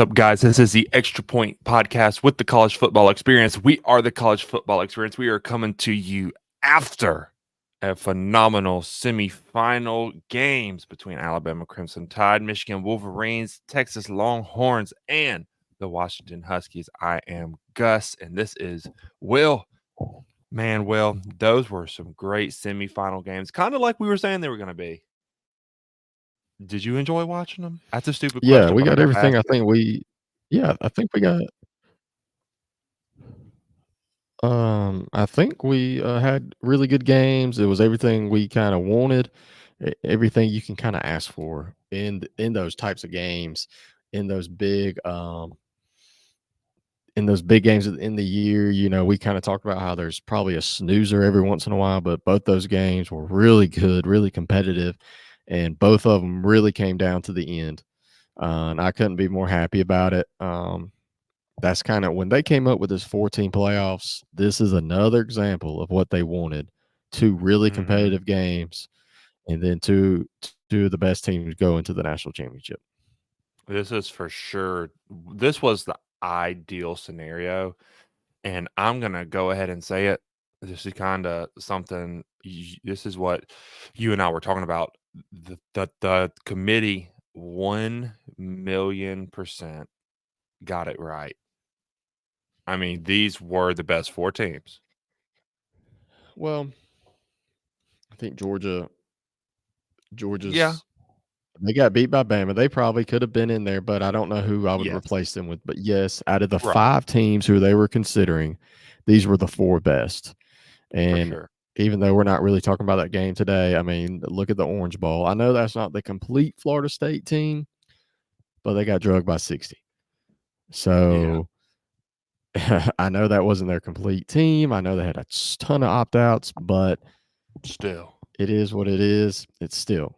up, guys? This is the Extra Point podcast with the College Football Experience. We are the College Football Experience. We are coming to you after a phenomenal semifinal games between Alabama Crimson Tide, Michigan Wolverines, Texas Longhorns, and the Washington Huskies. I am Gus, and this is Will. Man, Will, those were some great semifinal games, kind of like we were saying they were going to be. Did you enjoy watching them? That's a stupid Yeah, question, we but I got got to everything. ask I it. think we yeah, I think we had really good games. It was everything we kind of wanted, everything you can kind of ask for in those types of games, in those big in those big games in the year. We kind of talked about how there's probably a snoozer every once in a while, but both those games were really good, really competitive, and both of them really came down to the end. And I couldn't be more happy about it. That's kind of when they came up with this 14 playoffs. This is another example of what they wanted: two really Mhm. competitive games, and then two of the best teams go into the national championship. This is for sure. This was the ideal scenario, and I'm gonna go ahead and say it. This is kinda something this is what you and I were talking about. The committee 1,000,000% got it right. I mean, these were the best 4 teams. Well, I think Yeah. Georgia's they got beat by Bama. They probably could have been in there, but I don't know who I would Yes. replace them with. But yes, out of the Right. 5 teams who they were considering, these were the 4 best. For And sure. even though we're not really talking about that game today, I mean, look at the Orange Bowl. I know that's not the complete Florida State team, but they got drugged by 60. Yeah. So I know that wasn't their complete team. I know they had a ton of opt outs, but Still. it is what it is. It's still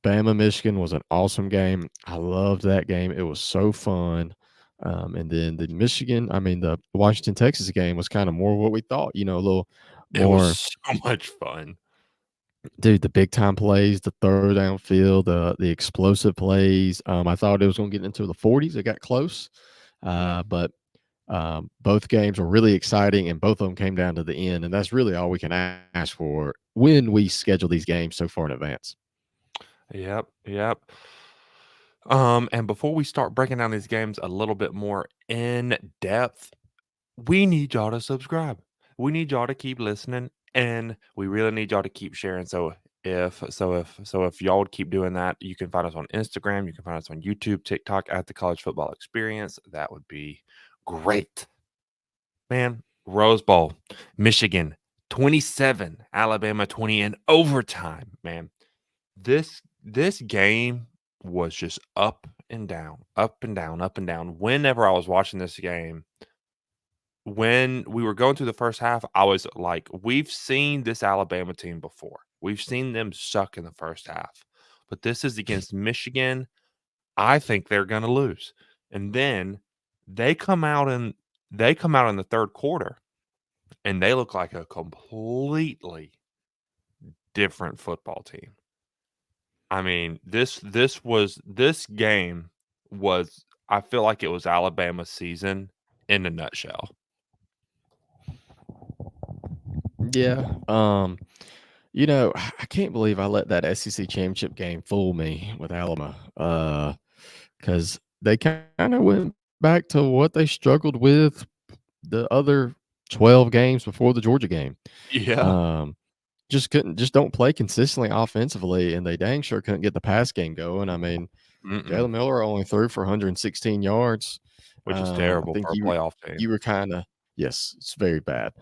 Bama, Michigan was an awesome game. I loved that game. It was so fun. And then the Washington, Texas game was kind of more what we thought, a little It was more. so much fun. Dude, the big time plays, the throw downfield, the explosive plays. I thought it was going to get into the 40s. It got close, Mm. but both games were really exciting, and both of them came down to the end. And that's really all we can ask for when we schedule these games so far in advance. Yep, yep. And before we start breaking down these games a little bit more in depth, we need y'all to subscribe. We need y'all to keep listening, and we really need y'all to keep sharing. So if y'all would keep doing that, you can find us on Instagram, you can find us on YouTube, TikTok at the College Football Experience. That would be great. Man, Rose Bowl, Michigan 27, Alabama 20 in overtime, man. This game was just up and down, up and down, up and down. Whenever I was watching this game, when we were going through the first half, I was like, we've seen this Alabama team before. We've seen them suck in the first half. But this is against Michigan. I think they're going to lose. And then they come out and they come out in the third quarter and they look like a completely different football team. I mean, this game was I feel like it was Alabama's season in a nutshell. Yeah. I can't believe I let that SEC championship game fool me with Alabama. Because they kind of went back to what they struggled with the other 12 games before the Georgia game. Yeah. Um, just don't play consistently offensively, and they dang sure couldn't get the pass game going. I mean, Mm-mm. Jalen Miller only threw for 116 yards. Which is I terrible think for a playoff team. you were kind of yes, it's very bad.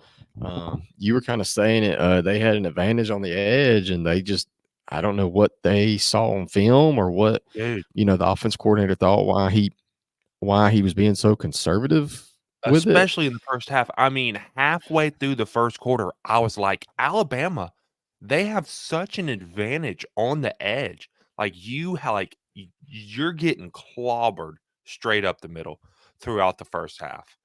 You were kind of saying it. They had an advantage on the edge, and they just I don't know what they saw on film or what Dude, the offense coordinator thought why he was being so conservative with it. especially in the first half. I mean, halfway through the first quarter, I was like, Alabama, they have such an advantage on the edge. Like you're getting clobbered straight up the middle throughout the first half.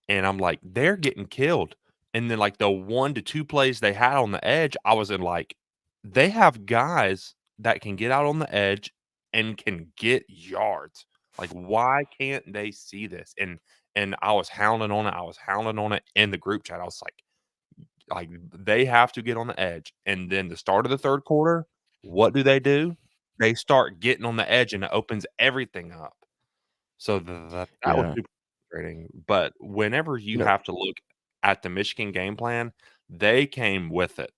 And I'm like, they're getting killed. And then like the 1 to 2 plays they had on the edge, I was in like, they have guys that can get out on the edge and can get yards. Like, why can't they see this? And I was hounding on it, I was hounding on it in the group chat. I was like, they have to get on the edge. And then the start of the 3rd quarter, what do? They start getting on the edge, and it opens everything up. So that was Yeah. super frustrating. But whenever You you know have to look at the Michigan game plan, they came with it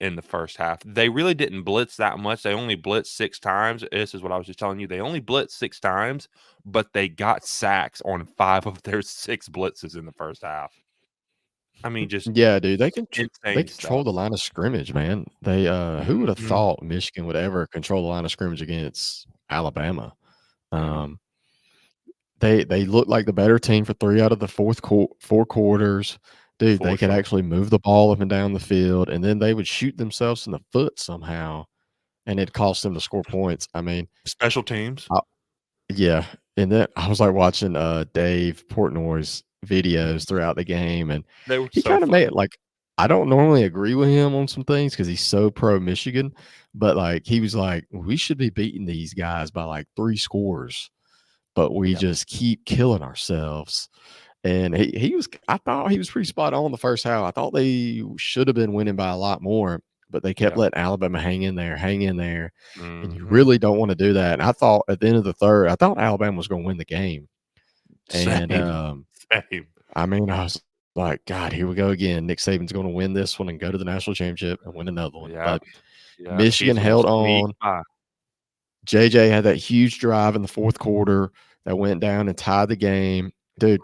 in the first half. They really didn't blitz that much. They only blitzed 6 times. This is what I was just telling you. They only blitzed 6 times, but they got sacks on 5 of their 6 blitzes in the first half. I mean, just Yeah, dude, they insane control stuff. the line of scrimmage, man. They, who would have Mhm. thought Michigan would ever control the line of scrimmage against Alabama? Yeah, Um, they looked like the better team for 3 out of the 4 quarters. Dude, they for could sure. actually move the ball up and down the field, and then they would shoot themselves in the foot somehow, and it cost them to score points. I mean, Special teams, I yeah, and then I was, like, watching, Dave Portnoy's mhm. videos throughout the game, and They were he so kinda made funny. it like I don't normally agree with him on some things because he's so pro Michigan, but, like, he was like, "We should be beating these guys by, like, 3 scores, but we Yep, just keep killing ourselves." And I thought he was pretty spot on the first half. I thought they should have been winning by a lot more, but they kept yep. letting Alabama hang in there, and you Mhm. really don't wanna do that, and I thought at the end of the 3rd, I thought Alabama was gonna win the game, and, Same, same. I mean, I was like, "God, here we go again. Nick Saban's gonna win this one and go to the national championship and win another one," Yep, but yep, Michigan he's gonna held sneak on. by. JJ had that huge drive in the 4th quarter that went down and tied the game. Dude,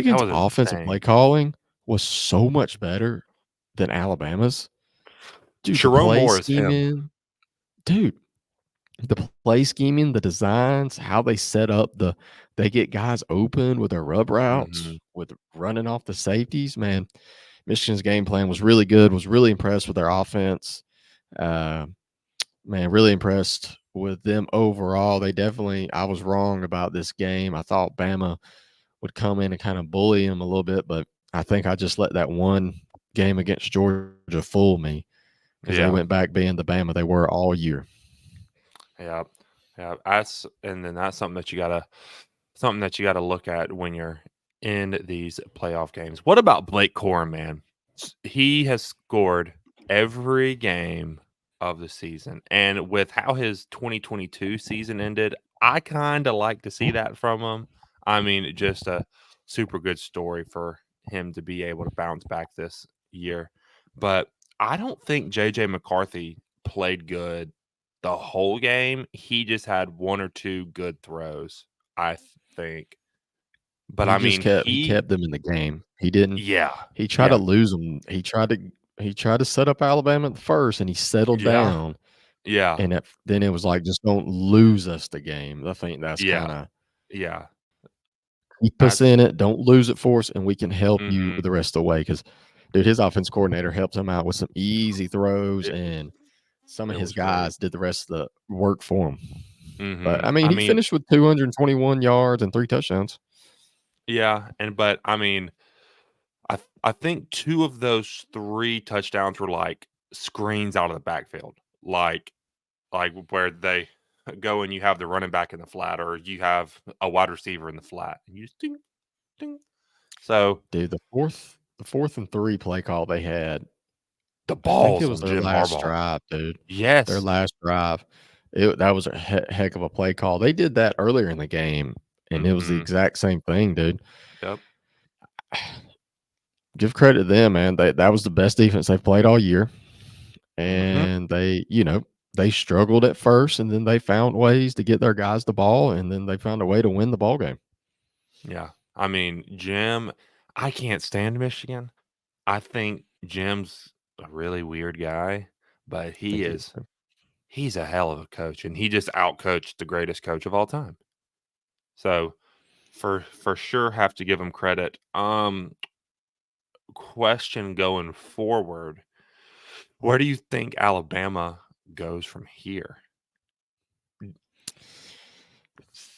That Michigan's was offensive insane. play calling was so much better than Alabama's. Dude, the Sharon play Moore is him. scheming dude, the play scheming, the designs, how they set up they get guys open with their rub routes, Mhm. with running off the safeties, man. Michigan's game plan was really good, was really impressed with their offense. Uh, man, really impressed with them overall. They definitely I was wrong about this game. I thought Bama would come in and kind of bully him a little bit, but I think I just let that one game against Georgia fool me because they Yeah. went back being the Bama they were all year. Yeah, yeah, that's and then that's something that you gotta look at when you're in these playoff games. What about Blake Corum, man? He has scored every game of the season, and with how his 2022 season ended, I kinda like to see that from him. I mean, just a super good story for him to be able to bounce back this year, but I don't think JJ McCarthy played good the whole game. He just had 1 or 2 good throws, I think. But, I mean, He he kept them in the game. He didn't yeah, he tried to yeah, lose them. He tried to set up Alabama at the first, and he settled yeah, down, yeah, and then it was like, "Just don't lose us the game." I think that's yeah, kinda yeah. keep us That's in it, don't lose it for us, and we can help you mhm. with the rest of the way. Because, dude, his offense coordinator helped him out with some easy throws, It and some of it his was great. guys did the rest of the work for him. But, I Mhm. mean, I he mean, finished with 221 yards and 3 touchdowns. yeah, but, I mean, I think 2 of those 3 touchdowns were, like, screens out of the backfield, like, where they go and you have the running back in the flat or you have a wide receiver in the flat, and you just ding, ding. So, Dude, the 4th and 3 play call they had, the I think it balls was on their Jim last Harbaugh. drive, dude. Their Yes. last drive. That was a heck of a play call. They did that earlier in the game, and it was the Mhm. exact same thing, dude. Yep. Give credit to them, man. That was the best defense they've played all year, Mhm. and they struggled at first, and then they found ways to get their guys the ball, and then they found a way to win the ball game. Yeah. I mean, Jim I can't stand Michigan. I think Jim's a really weird guy, but I think he is too. he's a hell of a coach, and he just outcoached the greatest coach of all time. So, for sure have to give him credit. Question going forward, where do you think Alabama goes from here?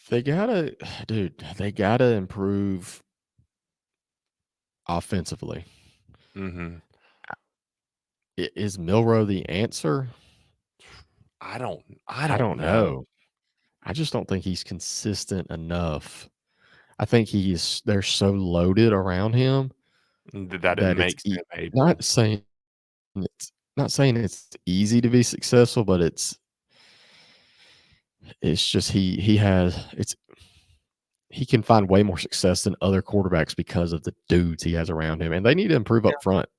They gotta dude, they gotta improve offensively. Mhm. Is Milrow the answer? I don't I don't know. know. I just don't think he's consistent enough. I think they're so loaded around him that it that it's makes him able. not saying it's easy to be successful, but it's just he has it's he can find way more success than other quarterbacks because of the dudes he has around him, and they need to improve Yeah. up front.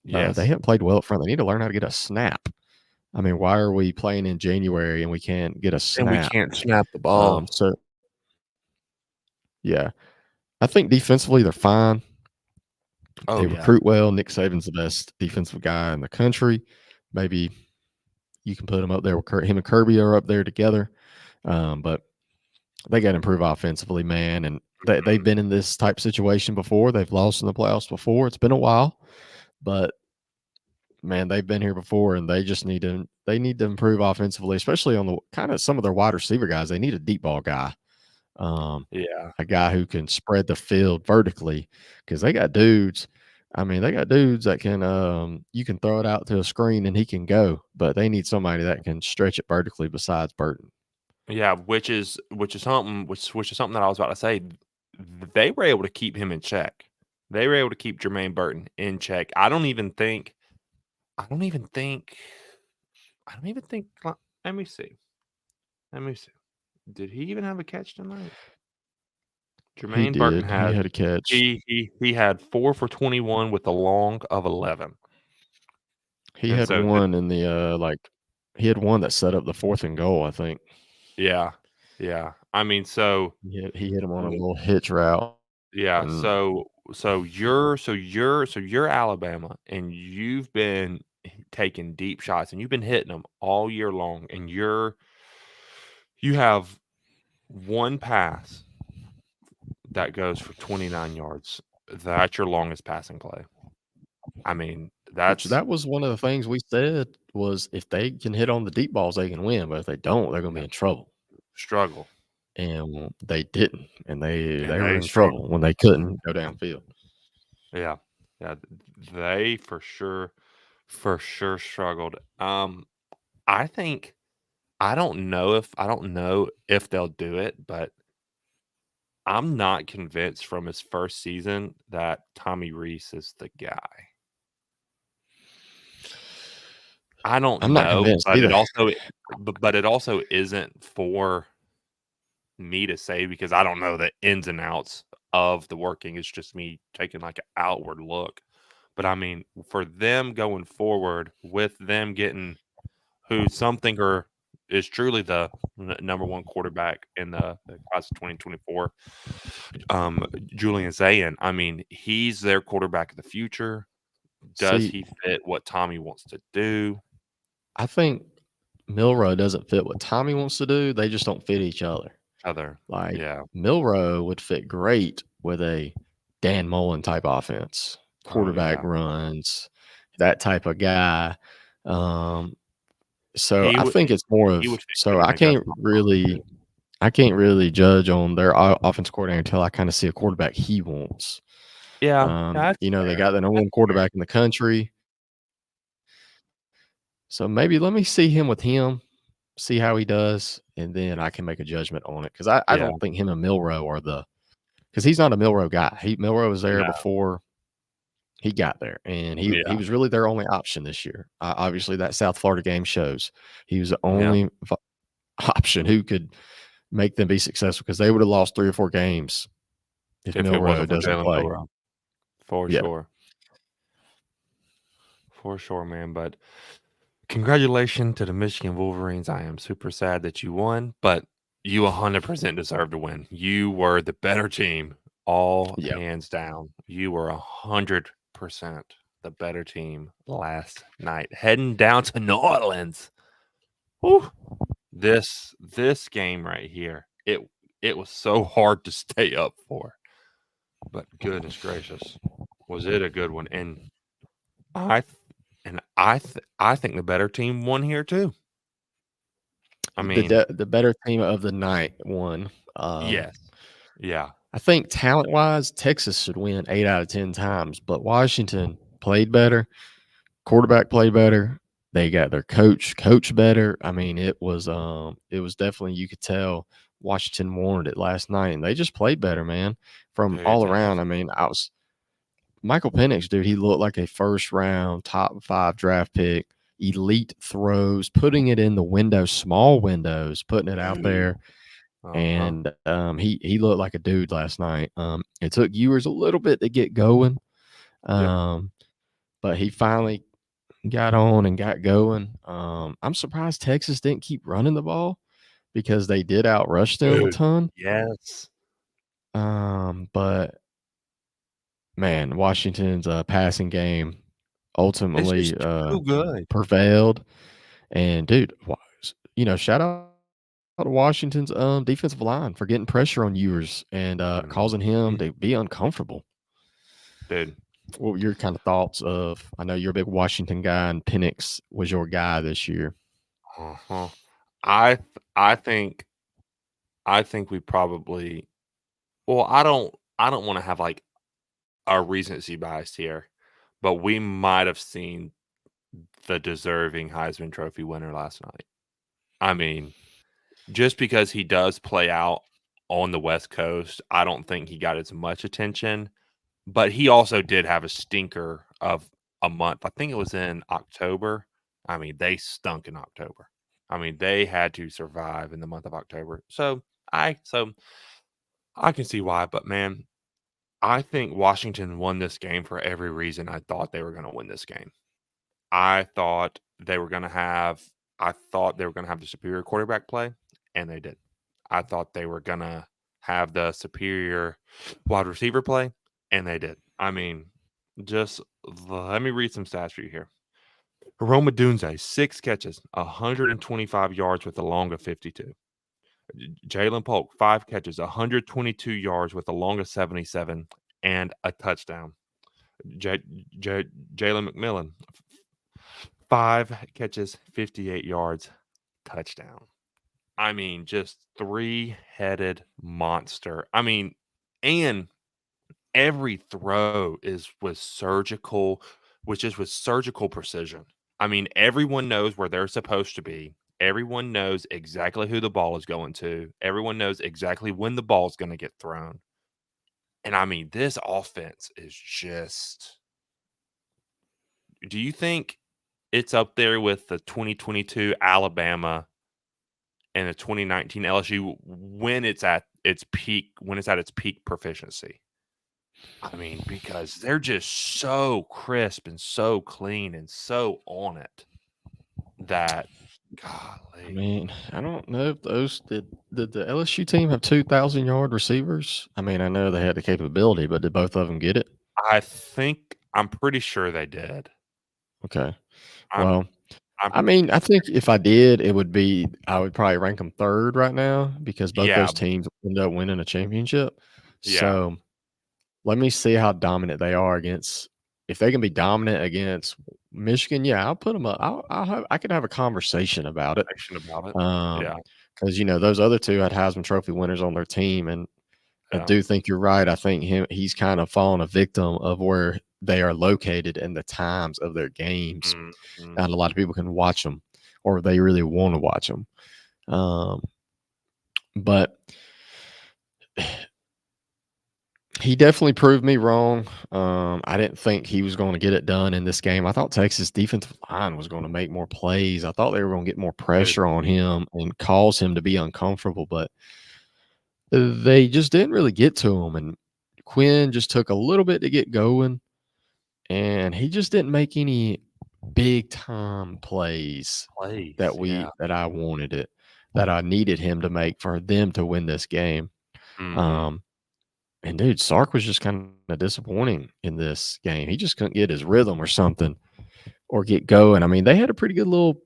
They Yes, haven't played well up front. They need to learn how to get a snap. I mean, why are we playing in January and we can't get a and we snap? can't snap the ball. So yeah, I think defensively they're fine. Oh, They yeah. recruit well. Nick Saban's the best defensive guy in the country. Maybe you can put him up there with him and Kirby are up there together. But they got to improve offensively, man. And they've Mhm. been in this type situation before. They've lost in the playoffs before. It's been a while, but man, they've been here before, and they need to improve offensively, especially on the kind of some of their wide receiver guys. They need a deep ball guy, um, Yeah. a guy who can spread the field vertically because they got dudes. I mean, they got dudes that can you can throw it out to a screen and he can go, but they need somebody that can stretch it vertically besides Burton. Yeah, which is something that I was about to say. They were able to keep him in check. They were able to keep Jermaine Burton in check. I don't even think I don't even think let me see. Let me see. Did he even have a catch tonight? He Jermaine Burton did. He had had a catch. he had 4 for 21 with a long of 11. He And had so the one in the he had one that set up the 4th and goal, I think. yeah. Yeah. I mean, so He hit him on a w little hitch route yeah, and so you're Alabama, and you've been taking deep shots, and you've been hitting them all year long, and you have 1 pass that goes for 29 yards. That's your longest passing play. I mean, which that's that was one of the things we said was if they can hit on the deep balls, they can win, but if they don't, they're gonna be yeah, in trouble. struggle, And they didn't, and and they were they in trouble struggle. when they couldn't go downfield. Yeah. Yeah, they for sure struggled. I think I don't know if they'll do it, but I'm not convinced from his first season that Tommy Rees is the guy. I don't I'm not know, convinced either. but it also isn't for me to say because I don't know the ins and outs of the working. It's just me taking like an outward look. But I mean, for them going forward with them getting who some think is truly the number one quarterback in the class of 2024, Julian Zayin. I mean, he's their quarterback of the future. Does See, he fit what Tommy wants to do? I think Milrow doesn't fit what Tommy wants to do. They just don't fit each other. Other, Like yeah. Milrow would fit great with a Dan Mullen type offense, Oh quarterback yeah. runs, that type of guy. Um, so He I would think it's more he of would fit good in Augusta. I can't really judge on their offense coordinator until I kind of see a quarterback he wants. Yeah, that's They fair. got the number That's one fair. quarterback in the country. So maybe let me see him with him, see how he does, and then I can make a judgment on it. Because I Yeah. don't think him and Milrow are because he's not a Milrow guy. Milrow was there No. before he got there, and he Yeah. was really their only option this year. Obviously, that South Florida game shows he was the Yeah. only option who could make them be successful because they would have lost 3 or 4 games if If it Milrow wasn't for doesn't Jalen play. Milroe. For Yeah, sure. For sure, man. But congratulations to the Michigan Wolverines. I am super sad that you won, but you 100% deserve to win. You were the better team, all yeah. hands down. You were 100% the better team last night. Heading down to New Orleans. Whew. This game right here, it was so hard to stay up for. But goodness gracious, was it a good one? And I th- I think the better team won here too. I mean, The better team of the night won. yes. Yeah. I think talent wise, Texas should win 8 out of 10 times, but Washington played better. Quarterback played better. They got their coach better. I mean, it was definitely you could tell Washington wanted it last night, and they just played better, man, from Dude, all that around. I mean, I was Michael Penix, dude, he looked like a first round, top 5 draft pick, elite throws, putting it in the window, small windows, putting it out dude. there. Uh-huh. And he looked like a dude last night. It took Ewers a little bit to get going, Yep. um, but he finally got on and got going. I'm surprised Texas didn't keep running the ball because they did outrush them a Dude. ton. Yes. But man, Washington's passing game It's ultimately just too good. prevailed. And dude, shout out to Washington's defensive line for getting pressure on Ewers and causing him Mhm. to be uncomfortable. Dude. What were your kind of thoughts of? I know you're a big Washington guy, and Penix was your guy this year. Uh-huh. I th I think we probably well, I don't wanna have, like, a recency bias here, but we might have seen the deserving Heisman Trophy winner last night. I mean, just because he does play out on the West Coast, I don't think he got as much attention, but he also did have a stinker of a month. I think it was in October. I mean, they stunk in October. I mean, they had to survive in the month of October. So I can see why, but man, I think Washington won this game for every reason I thought they were going to win this game. I thought they were gonna have I thought they were gonna have the superior quarterback play, and they did. I thought they were gonna have the superior wide receiver play, and they did. I mean, just let me read some stats for you here. Rome Odunze, 6 catches, 125 yards with a long of 52. Jalen Polk, 5 catches, 122 yards with a long of 77 and a touchdown. J- J- Jalen McMillan, 5 catches, 58 yards, touchdown. I mean, just three-headed monster. I mean, and every throw is with surgical which is with surgical precision. I mean, everyone knows where they're supposed to be. Everyone knows exactly who the ball is going to. Everyone knows exactly when the ball is gonna get thrown. And I mean, this offense is just do you think it's up there with the 2022 Alabama and the 2019 LSU when it's at its peak proficiency? I mean, because they're just so crisp and so clean and so on it that I golly. mean, I don't know if those did the LSU team have 2,000-yard receivers? I mean, I know they had the capability, but did both of them get it? I'm pretty sure they did. Okay. I'm Well, I'm I mean, I think if I did, I would probably rank them 3rd right now because both yeah, those teams ended up winning a championship. yeah, So, let me see how dominant they are against if they can be dominant against Michigan, yeah, I'll put them up. I could have a conversation about it. information about it. Um, Yeah, because those other 2 had Heisman Trophy winners on their team, and I yeah. do think you're right. I think he's kind of fallen a victim of where they are located and the times of their games. Mhm. Not a lot of people can watch them, or they really want to watch them. Um, but he definitely proved me wrong. I didn't think he was going to get it done in this game. I thought Texas defensive line was going to make more plays. I thought they were going to get more Dude, pressure on him and cause him to be uncomfortable, but they just didn't really get to him. And Quinn just took a little bit to get going, and he just didn't make any big time plays plays, yeah. that I wanted it, that I needed him to make for them to win this game. Mhm. Um, And dude, Sark was just kind of disappointing in this game. He just couldn't get his rhythm or something or get going. I mean, they had a pretty good little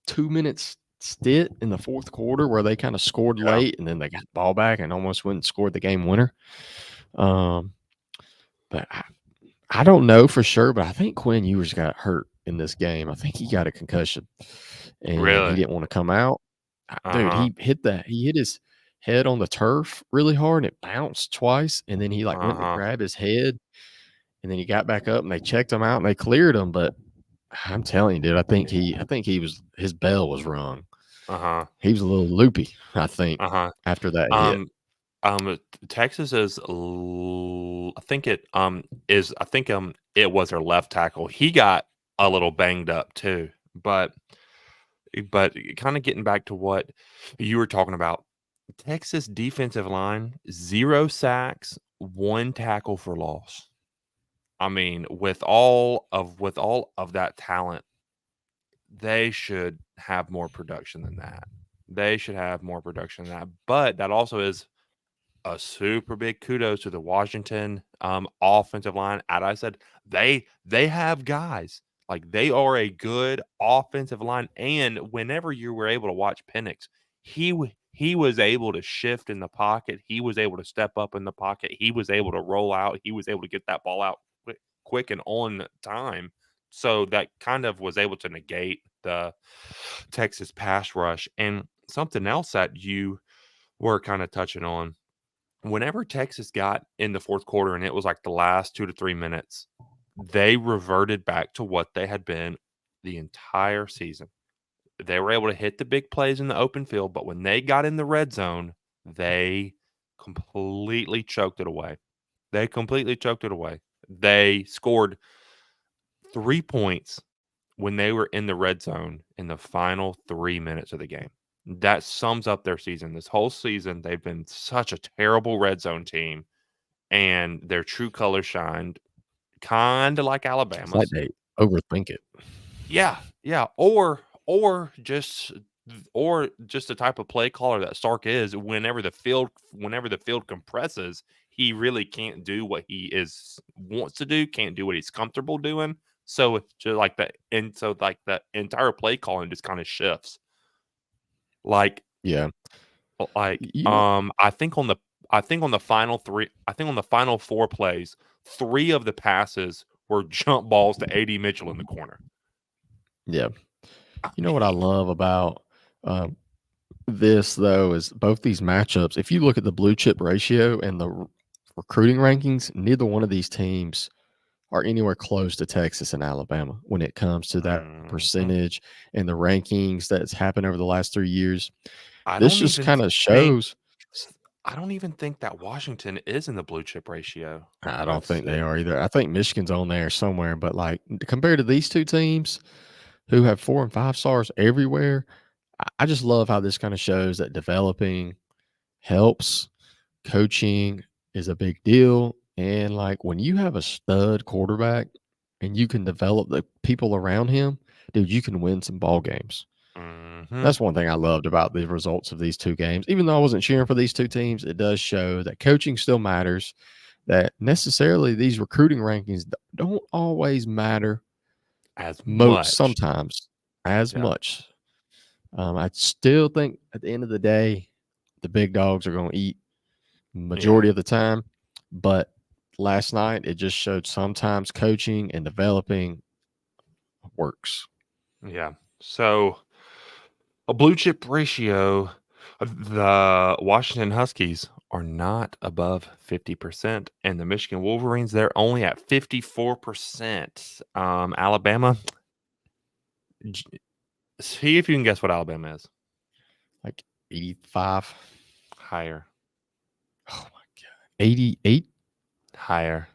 2 minutes stint in the fourth quarter where they kind of scored Yeah, late and then they got the ball back and almost went and scored the game winner. Um, but I don't know for sure, but I think Quinn Ewers got hurt in this game. I think he got a concussion and he really. didn't want to come out. Dude, Uh-huh, he hit his head on the turf really hard and it bounced twice. And then he like went to uh-huh. grab his head and then he got back up and they checked him out and they cleared him. But I'm telling you, dude, I think he was his bell was rung. Uh-huh. He was a little loopy, I think, Uh-huh. after that hit. Um Texas is I think it was their left tackle. He got a little banged up too. But kind of getting back to what you were talking about, Texas defensive line, 0 sacks, 1 tackle for loss. I mean, with all of that talent, they should have more production than that. They should have more production than that. But that also is a super big kudos to the Washington offensive line. As I said, they have guys. Like they are a good offensive line. And whenever you were able to watch Penix, he was able to shift in the pocket. He was able to step up in the pocket. He was able to roll out. He was able to get that ball out quick and on time. So that kind of was able to negate the Texas pass rush. And something else that you were kind of touching on, whenever Texas got in the fourth quarter and it was like the last 2 to 3 minutes, they reverted back to what they had been the entire season. They were able to hit the big plays in the open field, but when they got in the red zone, they completely choked it away. They completely choked it away. They scored 3 points when they were in the red zone in the final 3 minutes of the game. That sums up their season. This whole season, they've been such a terrible red zone team, and their true colors shined, kinda like It's like Alabama's. they overthink it. Yeah, yeah, or just the type of play caller that Sark is. Whenever the field compresses, he really can't do what he is wants to do, can't do what he's comfortable doing. So it's just like that, and so like the entire play calling just kind of shifts. Like Yeah. like You know I think on the final 4 plays, 3 of the passes were jump balls to AD Mitchell in the corner. yeah. I You know what I mean, love about, um, this, though, is both these matchups, if you look at the blue chip ratio and the recruiting rankings, neither one of these teams are anywhere close to Texas and Alabama when it comes to that mhm. percentage and the rankings that's happened over the last 3 years. I This don't just even kinda think shows. I don't even think that Washington is in the blue chip ratio. I don't Let's think they see. are either. I think Michigan's on there somewhere, but, like, compared to these 2 teams who have 4 and 5 stars everywhere, I just love how this kinda shows that developing helps. Coaching is a big deal, and, like, when you have a stud quarterback and you can develop the people around him, dude, you can win some ball games. Mhm. That's one thing I loved about the results of these 2 games. Even though I wasn't cheering for these 2 teams, it does show that coaching still matters, that necessarily these recruiting rankings don't always matter As much. sometimes as Yeah. much. I still think at the end of the day, the big dogs are gonna eat Yeah. majority of the time, but last night, it just showed sometimes coaching and developing works. Yeah. So, a blue chip ratio, the Washington Huskies are not above 50%, and the Michigan Wolverines, they're only at 54%. Alabama, j see if you can guess what Alabama is. Like 85. Higher, Oh my god. 88, higher,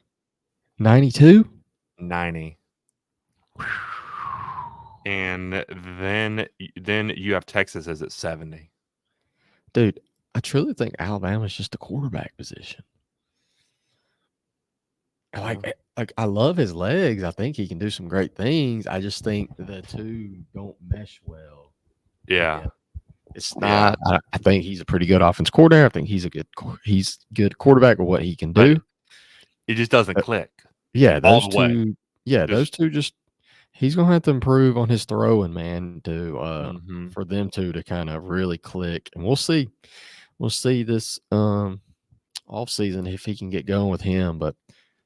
92. 90. And then you have Texas as at 70. Dude, I truly think Alabama's just a quarterback position. Yeah. Like I love his legs. I think he can do some great things. I just think the two don't mesh well Yeah. together. It's Yeah. not. I think he's a pretty good offense coordinator. I think he's good quarterback of what he can But do. it just doesn't Uh, click yeah, all those the way. two. Yeah, those Just two just. He's gonna have to improve on his throwing, man, to mhm. for them two to kind of really click. And we'll see. We'll see this off season if he can get going with him. But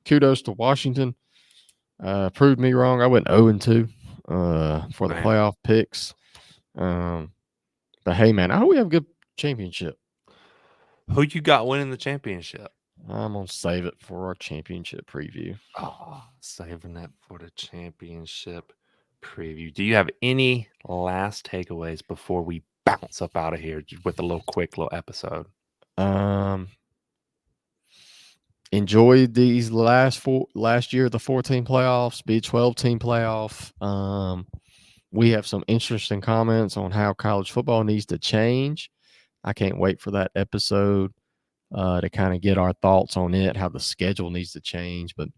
kudos to Washington. Proved me wrong. I went 0 and 2 for the Man, playoff picks. Um, but hey, man, I hope we have a good championship. who you got winning the championship? I'm gonna save it for our championship preview. Oh, saving that for the championship. preview. Do you have any last takeaways before we bounce up out of here with a little quick little episode? Um, enjoyed these last year, the 14 playoffs, be 12-team playoff. We have some interesting comments on how college football needs to change. I can't wait for that episode to kind of get our thoughts on it, how the schedule needs to change. But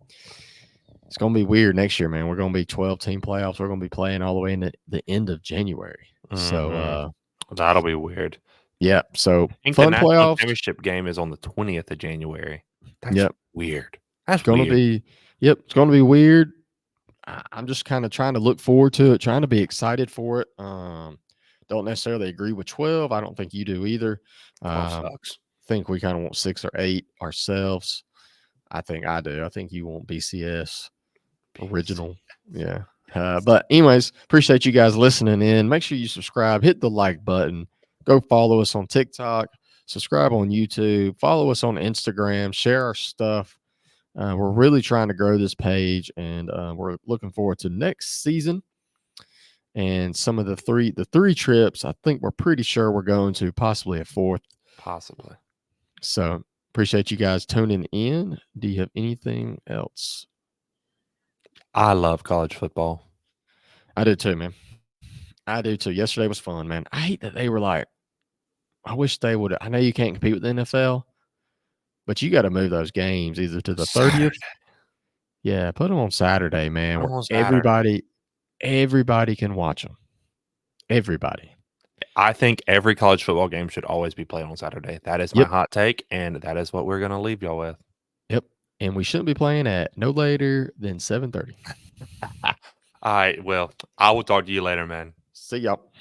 it's going to be weird next year, man. We're going to be 12-team playoffs. We're going to be playing all the way into the end of January. So, That'll be weird. yeah. So I think the fun national playoffs. championship game is on the 20th of January. That's Yep. weird. It's That's going to weird. be, yep. It's going to be weird. I'm just kind of trying to look forward to it, trying to be excited for it. Don't necessarily agree with 12. I don't think you do either. 12 sucks. Think we kind of want 6 or 8 ourselves. I think I do. I think you want BCS original. Yeah. But anyways, appreciate you guys listening in. Make sure you subscribe, hit the like button, go follow us on TikTok, subscribe on YouTube, follow us on Instagram, share our stuff. We're really trying to grow this page, and we're looking forward to next season. And some of the three trips, I think we're pretty sure we're going to, possibly a fourth. Possibly. So appreciate you guys tuning in. Do you have anything else? I love college football. I do too, man. I do too. Yesterday was fun, man. I hate that they were like, I wish they would. I know you can't compete with the NFL, but you got to move those games either to the 30th. Saturday. Yeah, put them on Saturday, man, Put where 'em on Saturday. everybody can watch them. Everybody. I think every college football game should always be played on Saturday. That is my Yep. hot take, and that is what we're going to leave y'all with. Yep. And we shouldn't be playing at no later than 7:30. All right. Well, I will talk to you later, man. See y'all.